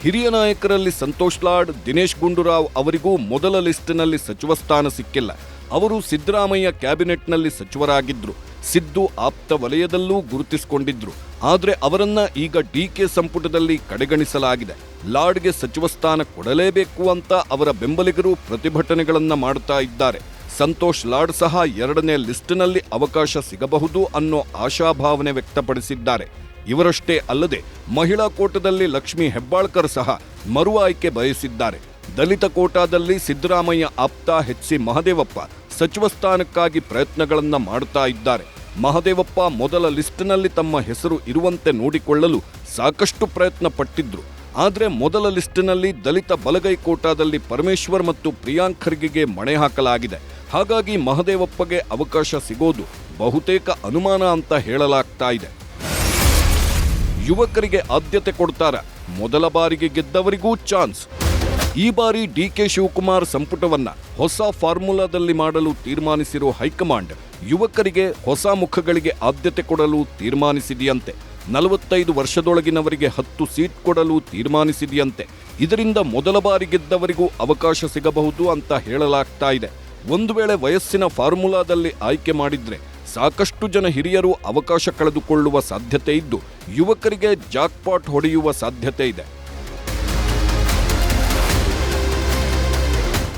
ಹಿರಿಯ ನಾಯಕರಲ್ಲಿ ಸಂತೋಷ್ ಲಾಡ್, ದಿನೇಶ್ ಗುಂಡೂರಾವ್ ಅವರಿಗೂ ಮೊದಲ ಲಿಸ್ಟಿನಲ್ಲಿ ಸಚಿವ ಸ್ಥಾನ ಸಿಕ್ಕಿಲ್ಲ. ಅವರು ಸಿದ್ದರಾಮಯ್ಯ ಕ್ಯಾಬಿನೆಟ್ನಲ್ಲಿ ಸಚಿವರಾಗಿದ್ರು. ಸಿದ್ದು ಆಪ್ತ ವಲಯದಲ್ಲೂ ಗುರುತಿಸಿಕೊಂಡಿದ್ರು. ಆದರೆ ಅವರನ್ನ ಈಗ ಡಿಕೆ ಸಂಪುಟದಲ್ಲಿ ಕಡೆಗಣಿಸಲಾಗಿದೆ. ಲಾಡ್ಗೆ ಸಚಿವ ಸ್ಥಾನ ಕೊಡಲೇಬೇಕು ಅಂತ ಅವರ ಬೆಂಬಲಿಗರು ಪ್ರತಿಭಟನೆಗಳನ್ನ ಮಾಡ್ತಾ ಇದ್ದಾರೆ. ಸಂತೋಷ್ ಲಾಡ್ ಸಹ ಎರಡನೇ ಲಿಸ್ಟಿನಲ್ಲಿ ಅವಕಾಶ ಸಿಗಬಹುದು ಅನ್ನೋ ಆಶಾಭಾವನೆ ವ್ಯಕ್ತಪಡಿಸಿದ್ದಾರೆ. ಇವರಷ್ಟೇ ಅಲ್ಲದೆ ಮಹಿಳಾ ಕೋಟಾದಲ್ಲಿ ಲಕ್ಷ್ಮೀ ಹೆಬ್ಬಾಳ್ಕರ್ ಸಹ ಮರು ಆಯ್ಕೆ ಬಯಸಿದ್ದಾರೆ. ದಲಿತ ಕೋಟಾದಲ್ಲಿ ಸಿದ್ದರಾಮಯ್ಯ ಆಪ್ತ ಎಚ್ ಸಿ ಮಹದೇವಪ್ಪ ಸಚಿವ ಸ್ಥಾನಕ್ಕಾಗಿ ಪ್ರಯತ್ನಗಳನ್ನ ಮಾಡ್ತಾ ಇದ್ದಾರೆ. ಮಹದೇವಪ್ಪ ಮೊದಲ ಲಿಸ್ಟ್ನಲ್ಲಿ ತಮ್ಮ ಹೆಸರು ಇರುವಂತೆ ನೋಡಿಕೊಳ್ಳಲು ಸಾಕಷ್ಟು ಪ್ರಯತ್ನ ಪಟ್ಟಿದ್ರು. ಆದರೆ ಮೊದಲ ಲಿಸ್ಟಿನಲ್ಲಿ ದಲಿತ ಬಲಗೈ ಕೋಟಾದಲ್ಲಿ ಪರಮೇಶ್ವರ್ ಮತ್ತು ಪ್ರಿಯಾಂಕ್ ಖರ್ಗೆಗೆ ಮಣೆ ಹಾಕಲಾಗಿದೆ. ಹಾಗಾಗಿ ಮಹದೇವಪ್ಪಗೆ ಅವಕಾಶ ಸಿಗೋದು ಬಹುತೇಕ ಅನುಮಾನ ಅಂತ ಹೇಳಲಾಗ್ತಾ ಇದೆ. ಯುವಕರಿಗೆ ಆದ್ಯತೆ ಕೊಡ್ತಾರ? ಮೊದಲ ಬಾರಿಗೆ ಗೆದ್ದವರಿಗೂ ಚಾನ್ಸ್. ಈ ಬಾರಿ ಡಿಕೆ ಶಿವಕುಮಾರ್ ಸಂಪುಟವನ್ನ ಹೊಸ ಫಾರ್ಮುಲಾದಲ್ಲಿ ಮಾಡಲು ತೀರ್ಮಾನಿಸಿರೋ ಹೈಕಮಾಂಡ್ ಯುವಕರಿಗೆ, ಹೊಸ ಮುಖಗಳಿಗೆ ಆದ್ಯತೆ ಕೊಡಲು ತೀರ್ಮಾನಿಸಿದೆಯಂತೆ. 45 ವರ್ಷದೊಳಗಿನವರಿಗೆ 10 ಸೀಟ್ ಕೊಡಲು ತೀರ್ಮಾನಿಸಿದೆಯಂತೆ. ಇದರಿಂದ ಮೊದಲ ಬಾರಿ ಗೆದ್ದವರಿಗೂ ಅವಕಾಶ ಸಿಗಬಹುದು ಅಂತ ಹೇಳಲಾಗ್ತಾ ಇದೆ. ಒಂದು ವೇಳೆ ವಯಸ್ಸಿನ ಫಾರ್ಮುಲಾದಲ್ಲಿ ಆಯ್ಕೆ ಮಾಡಿದ್ರೆ ಸಾಕಷ್ಟು ಜನ ಹಿರಿಯರು ಅವಕಾಶ ಕಳೆದುಕೊಳ್ಳುವ ಸಾಧ್ಯತೆ ಇದ್ದು, ಯುವಕರಿಗೆ ಜಾಕ್ಪಾಟ್ ಹೊಡೆಯುವ ಸಾಧ್ಯತೆ ಇದೆ.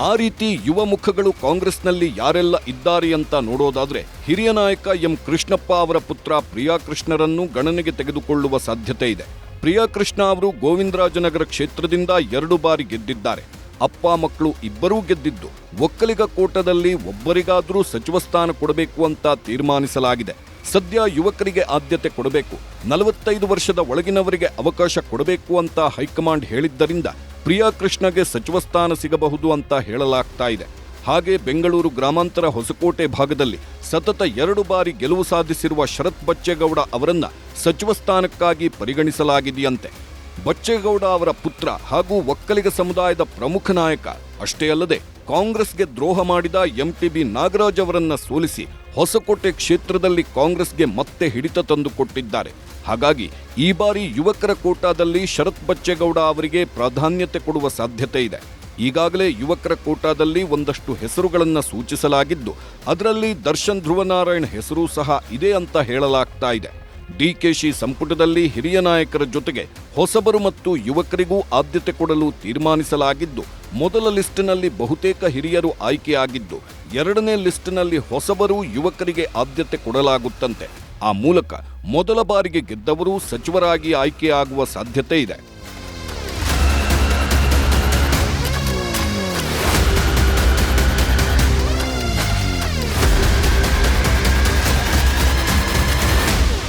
ಆ ರೀತಿ ಯುವ ಮುಖಗಳು ಕಾಂಗ್ರೆಸ್ನಲ್ಲಿ ಯಾರೆಲ್ಲ ಇದ್ದಾರೆ ಅಂತ ನೋಡೋದಾದ್ರೆ, ಹಿರಿಯ ನಾಯಕ ಎಂ ಕೃಷ್ಣಪ್ಪ ಅವರ ಪುತ್ರ ಪ್ರಿಯಾಕೃಷ್ಣರನ್ನು ಗಣನೆಗೆ ತೆಗೆದುಕೊಳ್ಳುವ ಸಾಧ್ಯತೆ ಇದೆ. ಪ್ರಿಯಾಕೃಷ್ಣ ಅವರು ಗೋವಿಂದರಾಜನಗರ ಕ್ಷೇತ್ರದಿಂದ 2 ಬಾರಿ ಗೆದ್ದಿದ್ದಾರೆ. ಅಪ್ಪ ಮಕ್ಕಳು ಇಬ್ಬರೂ ಗೆದ್ದಿದ್ದು, ಒಕ್ಕಲಿಗ ಕೋಟದಲ್ಲಿ ಒಬ್ಬರಿಗಾದರೂ ಸಚಿವ ಸ್ಥಾನ ಕೊಡಬೇಕು ಅಂತ ತೀರ್ಮಾನಿಸಲಾಗಿದೆ. ಸದ್ಯ ಯುವಕರಿಗೆ ಆದ್ಯತೆ ಕೊಡಬೇಕು, 45 ವರ್ಷದ ಒಳಗಿನವರಿಗೆ ಅವಕಾಶ ಕೊಡಬೇಕು ಅಂತ ಹೈಕಮಾಂಡ್ ಹೇಳಿದ್ದರಿಂದ ಪ್ರಿಯಾಕೃಷ್ಣಗೆ ಸಚಿವ ಸ್ಥಾನ ಸಿಗಬಹುದು ಅಂತ ಹೇಳಲಾಗ್ತಾ ಇದೆ. ಹಾಗೆ ಬೆಂಗಳೂರು ಗ್ರಾಮಾಂತರ ಹೊಸಕೋಟೆ ಭಾಗದಲ್ಲಿ ಸತತ 2 ಬಾರಿ ಗೆಲುವು ಸಾಧಿಸಿರುವ ಶರತ್ ಬಚ್ಚೇಗೌಡ ಅವರನ್ನ ಸಚಿವ ಸ್ಥಾನಕ್ಕಾಗಿ ಪರಿಗಣಿಸಲಾಗಿದೆಯಂತೆ. ಬಚ್ಚೇಗೌಡ ಅವರ ಪುತ್ರ ಹಾಗೂ ಒಕ್ಕಲಿಗ ಸಮುದಾಯದ ಪ್ರಮುಖ ನಾಯಕ. ಅಷ್ಟೇ ಅಲ್ಲದೆ ಕಾಂಗ್ರೆಸ್ಗೆ ದ್ರೋಹ ಮಾಡಿದ ಎಂಟಿಬಿ ನಾಗರಾಜ್ ಅವರನ್ನ ಸೋಲಿಸಿ ಹೊಸಕೋಟೆ ಕ್ಷೇತ್ರದಲ್ಲಿ ಕಾಂಗ್ರೆಸ್ಗೆ ಮತ್ತೆ ಹಿಡಿತ ತಂದುಕೊಟ್ಟಿದ್ದಾರೆ. ಹಾಗಾಗಿ ಈ ಬಾರಿ ಯುವಕರ ಕೋಟಾದಲ್ಲಿ ಶರತ್ ಬಚ್ಚೇಗೌಡ ಅವರಿಗೆ ಪ್ರಾಧಾನ್ಯತೆ ಕೊಡುವ ಸಾಧ್ಯತೆ ಇದೆ. ಈಗಾಗಲೇ ಯುವಕರ ಕೋಟಾದಲ್ಲಿ ಒಂದಷ್ಟು ಹೆಸರುಗಳನ್ನು ಸೂಚಿಸಲಾಗಿದ್ದು, ಅದರಲ್ಲಿ ದರ್ಶನ್ ಧ್ರುವನಾರಾಯಣ್ ಹೆಸರು ಸಹ ಇದೆ ಅಂತ ಹೇಳಲಾಗ್ತಾ ಇದೆ. ಡಿಕೆಶಿ ಸಂಪುಟದಲ್ಲಿ ಹಿರಿಯ ನಾಯಕರ ಜೊತೆಗೆ ಹೊಸಬರು ಮತ್ತು ಯುವಕರಿಗೂ ಆದ್ಯತೆ ಕೊಡಲು ತೀರ್ಮಾನಿಸಲಾಗಿದ್ದು, ಮೊದಲ ಲಿಸ್ಟಿನಲ್ಲಿ ಬಹುತೇಕ ಹಿರಿಯರು ಆಯ್ಕೆಯಾಗಿದ್ದು, ಎರಡನೇ ಲಿಸ್ಟಿನಲ್ಲಿ ಹೊಸಬರು ಯುವಕರಿಗೆ ಆದ್ಯತೆ ಕೊಡಲಾಗುತ್ತಂತೆ. ಆ ಮೂಲಕ ಮೊದಲ ಬಾರಿಗೆ ಗೆದ್ದವರು ಸಚಿವರಾಗಿ ಆಯ್ಕೆಯಾಗುವ ಸಾಧ್ಯತೆ ಇದೆ.